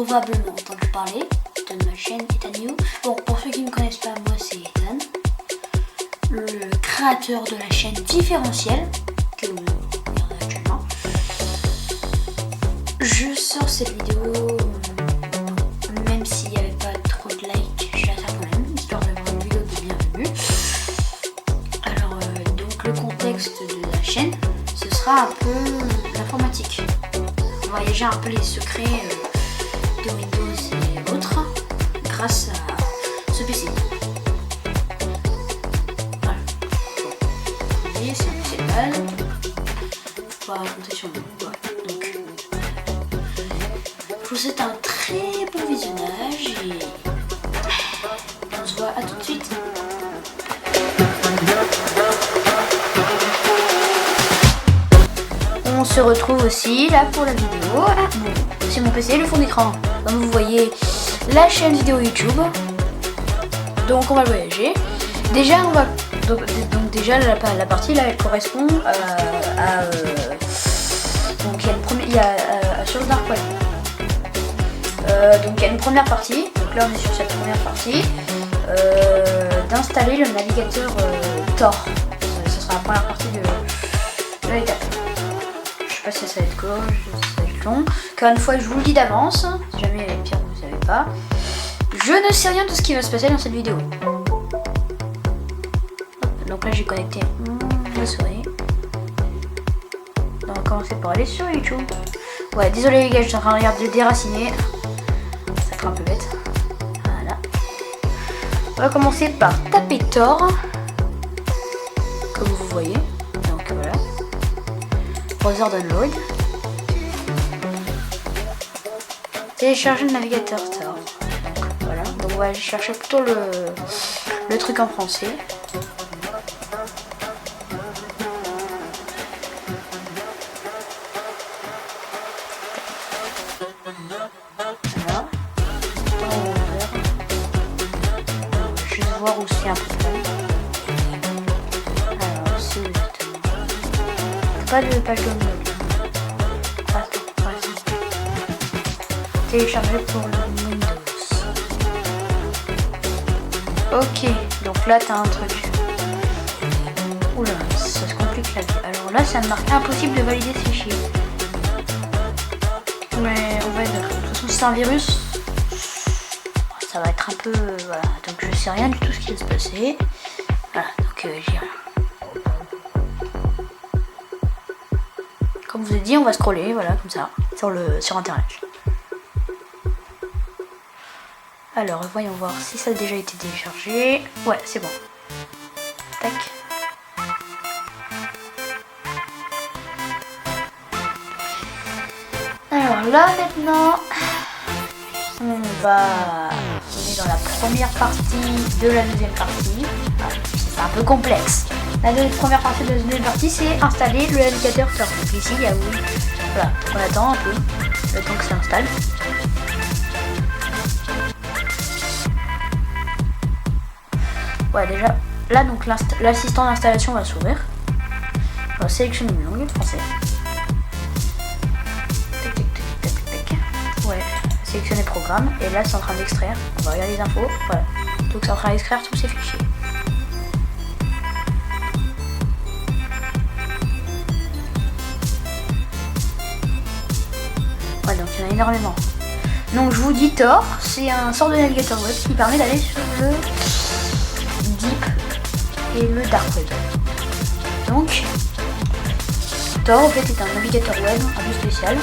probablement entendu parler de ma chaîne Ethan You. Bon, pour ceux qui ne me connaissent pas, moi c'est Ethan, le créateur de la chaîne Différentiel que vous regardez actuellement. Je sors cette vidéo même s'il n'y avait pas trop de likes, j'ai la quand même, histoire d'avoir une vidéo de bienvenue. Alors donc le contexte de la chaîne, ce sera un peu l'informatique. Voyager un peu les secrets de Windows et autres grâce à ce PC. Voilà. Bon. Vous voyez, c'est un PC de base. Faut pas compter sur nous. Voilà. Donc, je vous souhaite un très bon visionnage et on se voit à tout de suite. On se retrouve aussi là pour la vidéo. Ah, bon, c'est mon PC, le fond d'écran. Comme vous voyez, la chaîne vidéo YouTube. Donc on va voyager. Déjà on va donc déjà la partie là elle correspond à donc il y a sur le Dark Web. Donc il y a une première partie. Donc là on est sur cette première partie d'installer le navigateur Tor. Ce sera la première partie de l'étape. Je sais pas si ça va être court, ça va être long. Encore une fois, je vous le dis d'avance, si jamais pire vous ne savez pas. Je ne sais rien de ce qui va se passer dans cette vidéo. Donc là, j'ai connecté ma souris. On va commencer par aller sur YouTube. Ouais, désolé les gars, je suis en train de regarder déraciner. Ça fait un peu bête. Voilà. On va commencer par taper Tor. Comme vous voyez. Donc voilà. Browser download. Télécharger le navigateur Tor. Donc voilà. Donc on va aller chercher plutôt le truc en français. Voilà. On va juste voir où c'est à peu près. Alors c'est exactement. Pas de page download. Attends, ouais. Télécharger pour le Windows. Ok, donc là t'as un truc. Oula, ça se complique la vie. Alors là ça me marque impossible de valider ce fichier. Mais on va dire, de toute façon c'est un virus. Ça va être un peu. Voilà, donc je sais rien du tout ce qui va se passer. Voilà, donc j'ai rien. Comme je vous ai dit, on va scroller, voilà, comme ça, sur internet. Alors, voyons voir si ça a déjà été téléchargé. Ouais, c'est bon. Tac. Alors là, maintenant, on est dans la première partie de la deuxième partie. C'est un peu complexe. La première partie de la deuxième partie, c'est installer le navigateur Tor. Donc ici, il y a où. Voilà, on attend un peu le temps que ça installe. Ouais, déjà, là, donc l'assistant d'installation va s'ouvrir. On va sélectionner une langue, français. Tac, tac, tac, tac, tac. Ouais, sélectionner programme. Et là, c'est en train d'extraire. On va regarder les infos. Voilà. Donc, c'est en train d'extraire tous ces fichiers. Ouais, donc il y en a énormément. Donc je vous dis Tor, c'est un sort de navigateur web qui permet d'aller sur le Deep et le Dark Web. Donc Tor en fait est un navigateur web un peu spécial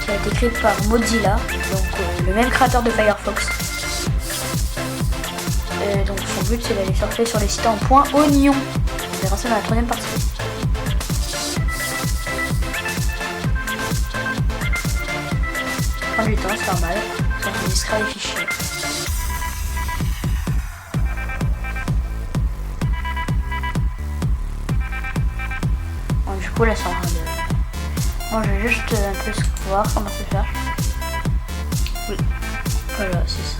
qui a été créé par Mozilla, donc le même créateur de Firefox. Donc son but c'est d'aller surfer sur les sites en .oignon. On verra ça dans la troisième partie. Du temps, c'est normal, ça enregistrera les fichiers. Bon, du coup là c'est en train de... Bon, je vais juste un peu voir comment se faire. Oui, voilà, c'est ça.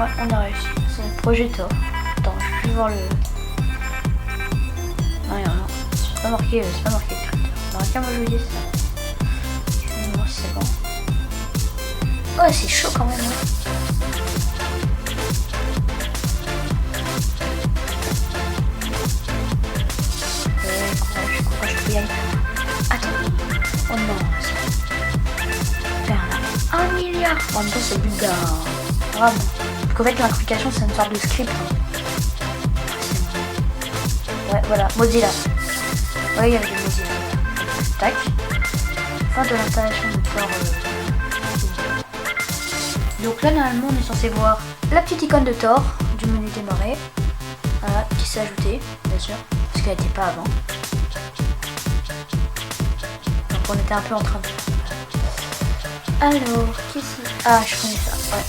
Ouais, on a réussi, c'est le projet Tor. Attends, je vais voir le... Non, c'est pas marqué, créateur. On aura qu'à me jouer ça. c'est bon. Ouais, c'est chaud quand même. Hein. Courage, je peux y aller. Attends. Oh non. Faire 1 milliard. En même temps, c'est le but d'un. Vraiment. Parce qu'en fait, l'application, c'est une sorte de script. Ouais, voilà. Mozilla. Ouais, il y avait des Mozilla. Tac. Fin de l'installation de Tor. Donc là, normalement, on est censé voir la petite icône de Tor du menu démarrer. Voilà, qui s'est ajoutée, bien sûr. Parce qu'elle n'était pas avant. Donc on était un peu en train de... Alors, qu'est-ce que... Ah, je connais ça. Ouais.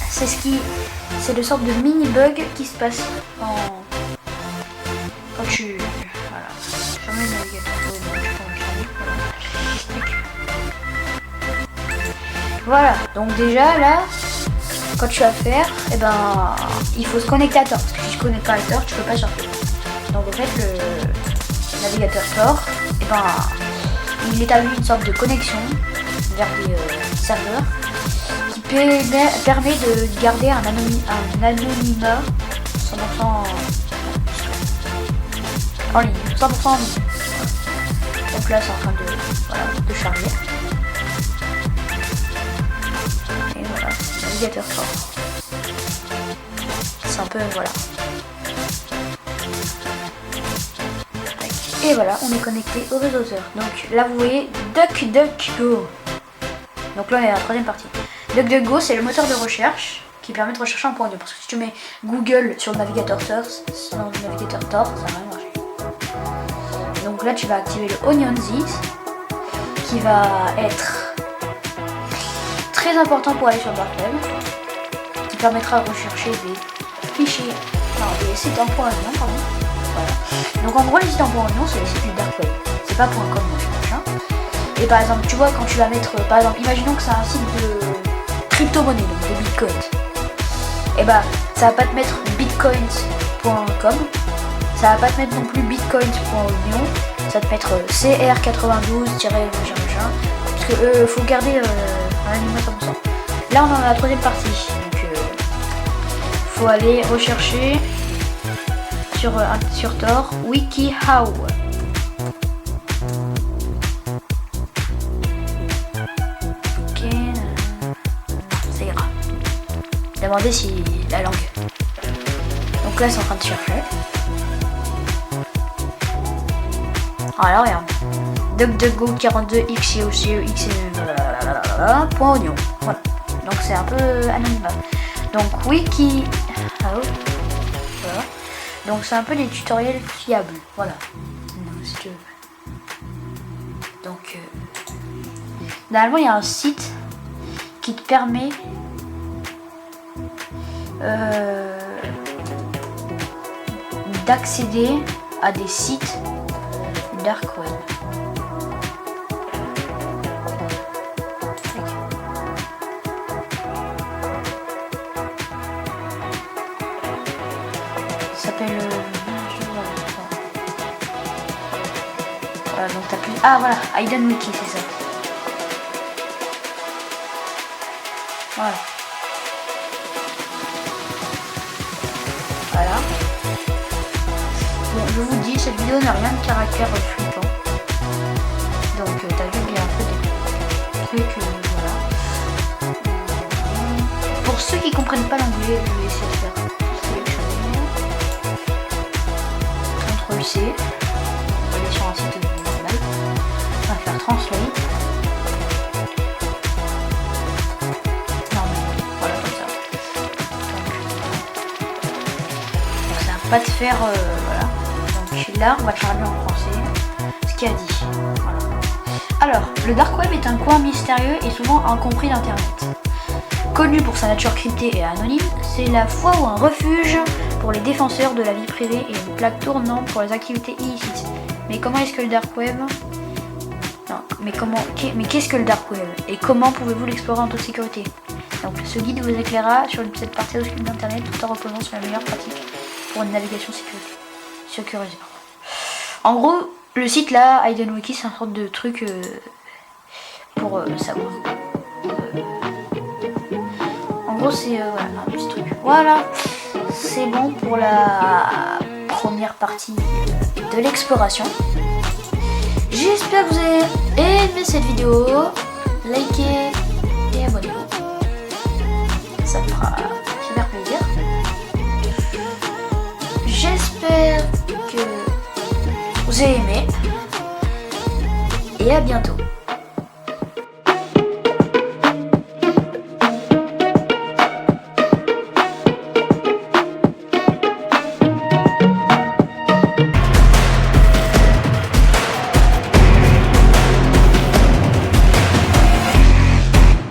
C'est le sorte de mini-bug qui se passe quand tu... Voilà. Je remets le navigateur. Voilà. Donc déjà, là, quand tu vas faire, eh ben, il faut se connecter à Tor. Parce que si tu ne connectes pas à Tor, tu peux pas surfer. Donc en fait, le navigateur Tor, eh ben, il établit une sorte de connexion vers des serveurs qui permet de garder un anonymat 100% en ligne, 100% en ligne. Donc là, c'est en train de charger. Et voilà, navigateur Tor. C'est un peu, voilà. Et voilà, on est connecté au réseau. Donc là, vous voyez DuckDuckGo. Donc là, on est à la troisième partie. DuckDuckGo, c'est le moteur de recherche qui permet de rechercher un point Parce que si tu mets Google sur le navigateur Tor, ça va rien marcher. Donc là, tu vas activer le OnionZis, qui va être très important pour aller sur le dark web, qui permettra de rechercher des fichiers, des sites en point .com, pardon. Voilà. Donc en gros, les sites en point .com, c'est les sites du dark web. C'est pas .com, machin. Et par exemple, tu vois, quand tu vas mettre, par exemple, imaginons que c'est un site de crypto-monnaie, donc de bitcoin. Et bah, ça va pas te mettre bitcoins.com, ça va pas te mettre non plus bitcoins.union, ça va te mettre CR92-machin, parce que faut garder un anonymat 100%. Là, on est dans la troisième partie, donc faut aller rechercher sur Tor WikiHow. Ok, ça ira. Demander si la langue. Donc là, c'est en train de chercher. Alors regarde. DuckDuckGo 42XCOCEX point oignon. Voilà. Donc c'est un peu anonymat. Donc WikiHow. Voilà. Donc c'est un peu des tutoriels fiables. Voilà. Si tu veux. Donc normalement il y a un site qui te permet d'accéder à des sites dark web. Ça s'appelle voilà, donc t'appuies. Ah voilà, Hidden Wiki, c'est ça. Voilà. Voilà. Bon, je vous dis, cette vidéo n'a rien de caractère flippant. Donc t'as vu qu'il y a un peu des trucs, voilà. Pour ceux qui comprennent pas l'anglais, je vais essayer de faire sélectionner. CTRL-C. On va aller sur un site normal. On va faire Translate. Voilà, comme ça. Donc ça va pas te faire... voilà. Donc là, on va traduire en français ce qu'il a dit. Voilà. Alors, le dark web est un coin mystérieux et souvent incompris d'Internet. Connu pour sa nature cryptée et anonyme, c'est la fois où un refuge pour les défenseurs de la vie privée et une plaque tournante pour les activités illicites. Mais comment est-ce que le dark web... Non, mais qu'est-ce que le dark web et comment pouvez-vous l'explorer en toute sécurité? Donc ce guide vous éclairera sur cette partie obscure d'internet tout en reposant sur la meilleure pratique pour une navigation sécurisée. En gros, le site là, Hidden Wiki, c'est un sorte de truc pour savoir. En gros, c'est voilà, un petit truc. Voilà, c'est bon pour la première partie de l'exploration. J'espère que vous avez aimé cette vidéo. Likez et abonnez-vous. Ça me fera super plaisir. J'espère que vous avez aimé. Et à bientôt.